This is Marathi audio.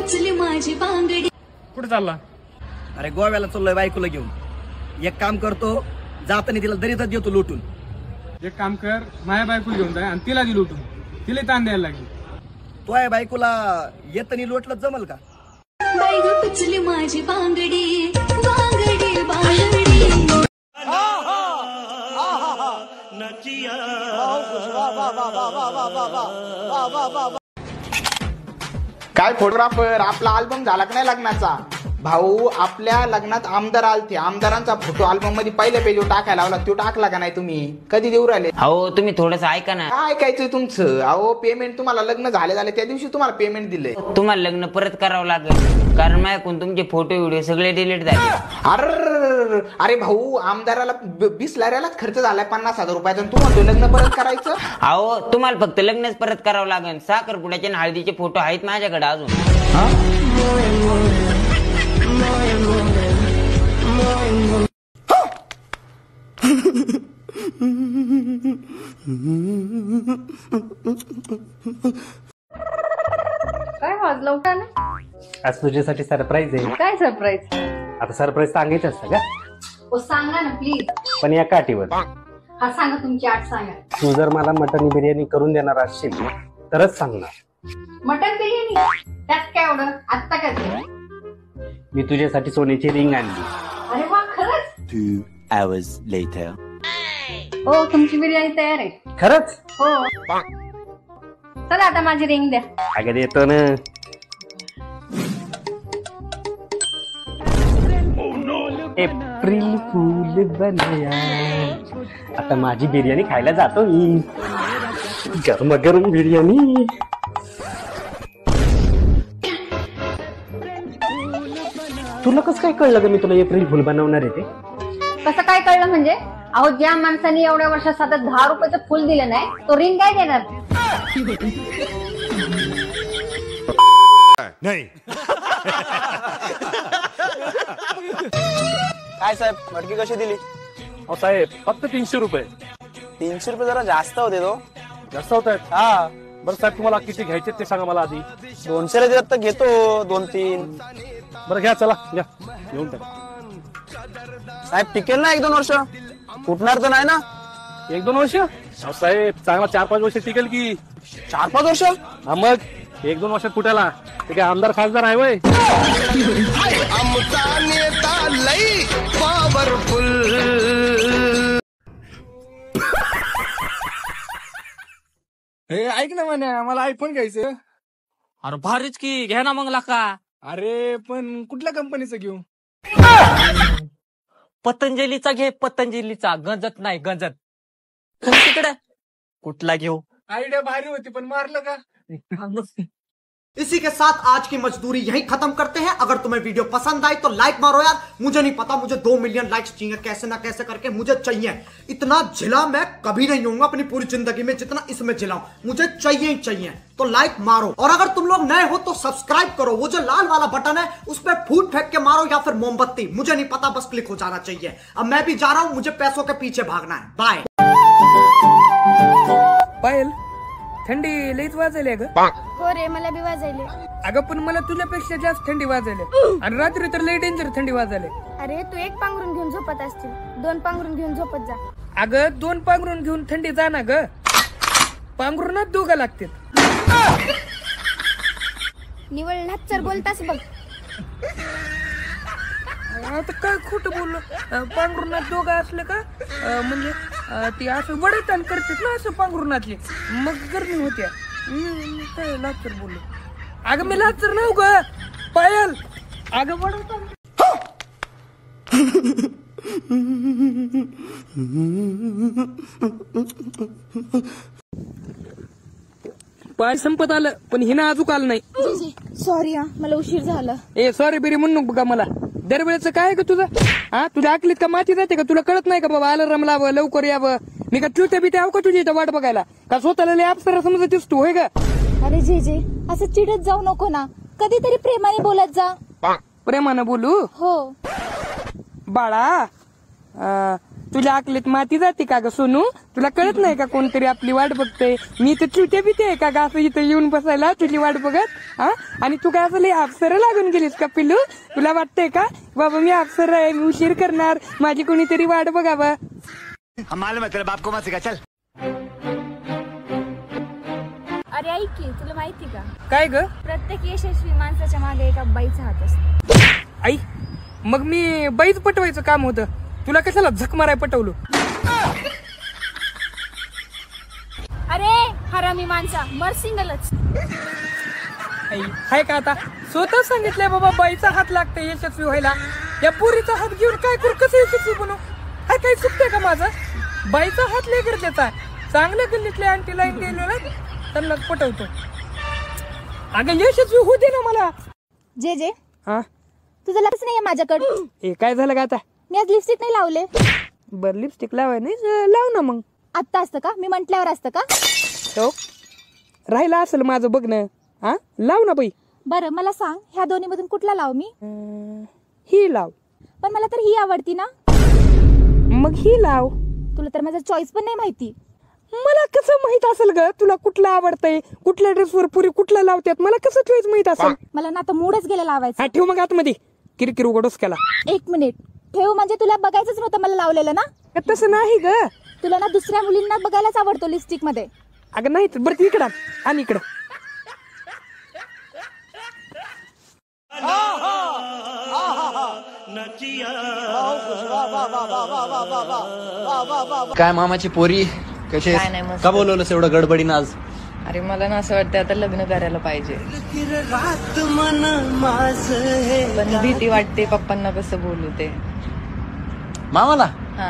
उचली माझी बांगडी. कुठे चालला? अरे गोव्याला चाललोय बायकोला घेऊन. एक काम करतो, जाताना तिला दरीतच देतो लुटून. एक काम कर, माझ्या बायको घेऊन जाय आणि तिला दिल उठून, तिला ताण द्यायला लागेल. तो आहे बायकोला येतानी लोटलं जमल का? बाई ग उचली माझी बांगडी बांगडी बांगडी. काय फोटोग्राफर, आपला अल्बम झाला का नाही लग्नाचा? भाऊ, आपल्या लग्नात आमदार आलते, आमदारांचा फोटो अल्बम मध्ये पहिल्या पेजवर टाकायला लावला, तो टाकला का नाही तुम्ही? कधी देऊ राहिले? अहो तुम्ही थोडस ऐका ना. काय ऐकायचंय तुमचं? अहो पेमेंट तुम्हाला लग्न झाले त्या दिवशी तुम्हाला पेमेंट दिले. तुम्हाला लग्न परत करावं लागेल, कारण माझ्याकडून तुमचे फोटो व्हिडिओ सगळे डिलीट झाले. अरे भाऊ, आमदाराला 20 लाखालाच खर्च झालाय 50,000 रुपयाचा, तू म्हणतो लग्न परत करायचं? अहो तुम्हाला फक्त लग्नच परत करावं लागेल. साखरपुड्याचे आणि हळदीचे फोटो आहेत माझ्याकडे अजून. काय वाजलं उठा ना? आज तुझ्यासाठी सरप्राईज आहे. काय सरप्राईज? आता सरप्राईज सांगायचं असतं का? ओ सांगा ना प्लीज. पण या काठीवर. हा सांगा, तुमची आठ सांगा. तू जर मला मटन बिर्याणी करून देणार असशील तरच सांगणार. मटन बिर्याणी? त्यात काय एवढं? आत्ता काय? मी तुझ्यासाठी सोन्याची रिंग आणली. अरे वा, खरंच? 2 hours later. हो, तुमची बिर्याणी तयार आहे. खरंच? हो. चला आता माझी रिंग द्या. अगं देतो ना. एप्रिल फूल बनाया. आता माझी बिर्याणी खायला जातो मी. गरम गरम बिर्याणी. तुला कसं काय कळलं ग मी तुला एप्रिल फुल बनवणार आहे ते? कसं काय कळलं म्हणजे? अहो, ज्या माणसाने एवढ्या वर्षात साधं 10 रुपयाचं फुल दिलं नाही, तो रिंग काय देणार? नाही. काय साहेब, मटकी कशी दिली? अहो साहेब, फक्त 300 रुपये. 300 रुपये जरा जास्त होते तो. जास्त होत आहेत? हा. बरं साहेब, तुम्हाला किती घ्यायचे ते सांगा मला आधी. 200 दिलात तर घेतो 2-3. बरं घ्या, चला घ्या, घेऊन टाक. साहेब टिकेल ना 1-2 वर्ष? फुटणार तर नाही ना? 1-2 वर्ष? अहो साहेब, चांगला 4-5 वर्ष टिकेल की. 4-5 वर्ष? हा मग 1-2 वर्षात फुटायला ते काय आमदार खासदार आहे वय? ऐक ना म्हणे, मला आयफोन घ्यायचं. अरे भारीच की, घ्या ना मग लाका. अरे पण कुठल्या कंपनीचं घेऊ? पतंजलीचा घे, पतंजलीचा. गंजत नाही, गंजत. तिकडे कुठला घेऊ? आयडिया भारी होती पण मारलं का? इसी के साथ आज की मजदूरी यहीं खत्म करते हैं। अगर तुम्हें वीडियो पसंद आई तो लाइक मारो यार। मुझे नहीं पता, मुझे 2 मिलियन लाइक्स चाहिए, कैसे ना कैसे करके मुझे चाहिए। इतना झिला मैं कभी नहीं होऊंगा अपनी पूरी जिंदगी में जितना इसमें झिलाऊं, मुझे चाहिए ही चाहिए। तो लाइक मारो, और अगर तुम लोग नए हो तो सब्सक्राइब करो। वो जो लाल वाला बटन है उस पर फूट फेंक के मारो या फिर मोमबत्ती, मुझे नहीं पता, बस क्लिक हो जाना चाहिए। अब मैं भी जा रहा हूं, मुझे पैसों के पीछे भागना है। बाय। पायल, थंडी लईच वाजायला ग. हो रे, मला बी वाजायले. अगं पण मला तुझ्यापेक्षा जास्त थंडी वाजायले, आणि रात्री तर लई डेंजर थंडी वाजायले. अरे तू 1 पांघरून घेऊन झोपत असतील, 2 पांघरून घेऊन झोपत जा. अगं 2 पांघरून घेऊन थंडी जा ना ग, पांघरूनच दोघं लागतील. निवळ नाचर बोलतास बघ. आता काय खोटं बोललो, पांघरुणात दोघं असलं का म्हणजे ती असं वडतान करतात ना, असं पांघरुणातले, मग गरमी होत्या. काय लाचर बोललो? अगं मी लाचर नाव ग पायल, अगं वडतान. पाय संपत आलं पण हिना अजून आलं नाही. सॉरी मला उशीर झाला. सॉरी बिरी म्हणू नको का मला. दरवेळेचं काय आहे का तुझं? हा, तुझ्या अकलीत का माती जाते का? तुला कळत नाही का बाबा अलार्म लावं, लवकर यावं? मी का चुत्या बित्या आव का तुझी इथं वाट बघायला? का स्वतःला अप्सरा समजतेस तू, होय का? अरे जे असं चिडत जाऊ नको ना, कधीतरी प्रेमाने बोलत जा. प्रेमानं बोलू? हो बाळा, तुझ्या आकलीत माती जाते का ग सोनू? तुला कळत नाही का कोणतरी आपली वाट बघते? मी तर चुट्या बिते आहे का ग असं इथं येऊन बसायला तुझी वाट बघत? हा, आणि तू काय असं अप्सरा लागून गेलीस का पिल्लू? तुला वाटतंय का बाबा मी अप्सरा आहे, मी उशीर करणार, माझी कोणीतरी वाट बघावं? चल. अरे ऐक की, तुला माहिती का काय ग? प्रत्येक यशस्वी माणसाच्या मागे एका बाईचा हात असतो. आई, मग मी बाईच पटवायचं काम होतं, तुला कशाला झक माराय पटवलं? अरे हरामी माणसा, मर सिंगलच. हाय का आता स्वतः सांगितलंय बाबा बाईचा हात लागतंय यशस्वी व्हायला. या पुरीचा हात घेऊन काय करू, कसं यशस्वी बनू? हा काही चुकतंय का माझं? बाईचा हात लय गरजेचा आहे. चांगल्या गल्लीतल्या आंटी लाईन गेलेला त्यांना पटवतो. अगं यशस्वी होऊ दे ना मला. जे जे हा, तुझं लक्ष नाहीये माझ्याकडे. हे काय झालं का आता? मी आज लिपस्टिक नाही लावले. बर लिपस्टिक लावाय नाही, लाव ना मग. आत्ता असतं का? मी म्हटल्यावर असतं का? हो, राहिला असेल माझं बघणं. हा, लाव ना बाई. बरं मला सांग, ह्या दोन्ही मधून कुठला लाव मी? ही लाव. पण मला तर ही आवडती ना. मग ही लाव. तुला तर माझा चॉईस पण नाही माहिती. मला कसं माहित असेल ग तुला कुठलं आवडतंय, कुठल्या ड्रेसवर पुरी कुठला लावतात? मला कसं चॉईस माहित असेल? मला ना आता मूडच गेला लावायचा. हा, ठेव मग आतमध्ये. किरकिर उघडूस केला. 1 मिनिट ठेव, म्हणजे तुला बघायचंच नव्हतं मला लावलेलं ना? तसं नाही ग. तुला ना दुसऱ्या मुलींना बघायलाच आवडतो लिपस्टिक मध्ये. अगं नाही, बरं इकडं आणि इकडं. काय मामाची पोरी कशी काय नाही, मस्त. का बोलवलंस एवढं गडबडीन आज? अरे मला ना असं वाटतं आता लग्न करायला पाहिजे, पण भीती वाटते पप्पांना कसं बोलू ते. मामाला हा